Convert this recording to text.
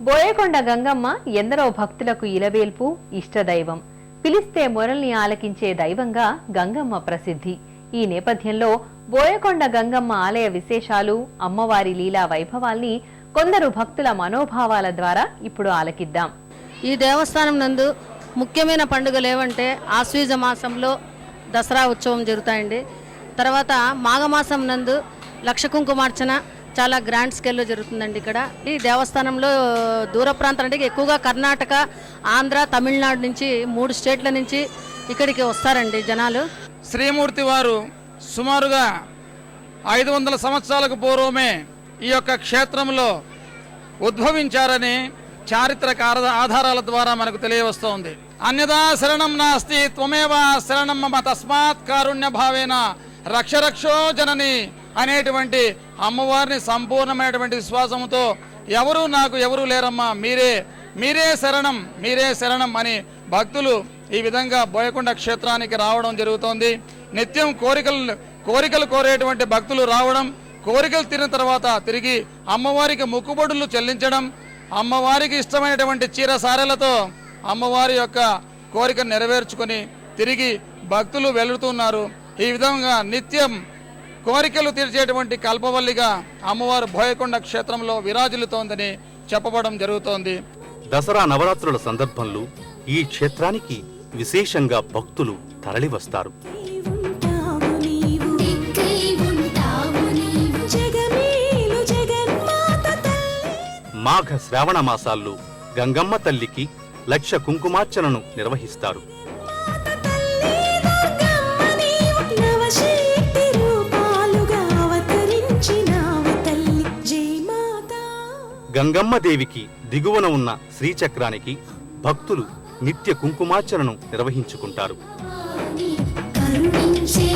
బోయకొండ గంగమ్మ ఎందరో భక్తులకు ఇలవేల్పు, ఇష్టదైవం. పిలిస్తే మొరల్ని ఆలకించే దైవంగా గంగమ్మ ప్రసిద్ధి. ఈ నేపథ్యంలో బోయకొండ గంగమ్మ ఆలయ విశేషాలు, అమ్మవారి లీలా వైభవాల్ని కొందరు భక్తుల మనోభావాల ద్వారా ఇప్పుడు ఆలకిద్దాం. ఈ దేవస్థానం నందు ముఖ్యమైన పండుగలు ఏవంటే ఆశ్వీజ మాసంలో దసరా ఉత్సవం జరుగుతాయండి. తర్వాత మాఘమాసం నందు లక్ష కుంకుమార్చన చాలా గ్రాండ్ స్కేల్లో జరుగుతుందండి. ఇక్కడ ఈ దేవస్థానంలో దూర ప్రాంతాల అంటే ఎక్కువగా కర్ణాటక, ఆంధ్ర, తమిళనాడు నుంచి 3 స్టేట్ల నుంచి ఇక్కడికి వస్తారండి జనాలు. శ్రీమూర్తి వారు సుమారుగా 500 సంవత్సరాలకు పూర్వమే ఈ యొక్క క్షేత్రంలో ఉద్భవించారని చారిత్రక ఆధారాల ద్వారా మనకు తెలియవస్తోంది. అన్యదా శరణం నాస్తి త్వమేవ శరణం మమ తస్మాత్ కారుణ్య భావేన రక్షరక్షో జనని అనేటువంటి అమ్మవారిని సంపూర్ణమైనటువంటి విశ్వాసంతో ఎవరు లేరమ్మా, మీరే శరణం అని భక్తులు ఈ విధంగా బోయకొండ క్షేత్రానికి రావడం జరుగుతోంది. నిత్యం కోరికలు కోరేటువంటి భక్తులు రావడం, కోరికలు తీరిన తర్వాత తిరిగి అమ్మవారికి మొక్కుబడులు చెల్లించడం, అమ్మవారికి ఇష్టమైనటువంటి చీర సారెలతో అమ్మవారి యొక్క కోరిక నెరవేర్చుకొని తిరిగి భక్తులు వెళుతున్నారు. ఈ విధంగా నిత్యం కోరికలు తీర్చేటువంటి కల్పవల్లిగా అమ్మవారు బోయకొండ క్షేత్రంలో విరాజిల్లుతోందని చెప్పబడం జరుగుతోంది. దసరా నవరాత్రుల సందర్భంలో ఈ క్షేత్రానికి విశేషంగా భక్తులు తరలివస్తారు. మాఘ శ్రావణ మాసాల్లో గంగమ్మ తల్లికి లక్ష కుంకుమార్చనను నిర్వహిస్తారు. గంగమ్మ దేవికి దిగువన ఉన్న శ్రీచక్రానికి భక్తులు నిత్య కుంకుమార్చనను నిర్వహించుకుంటారు. కరుణించే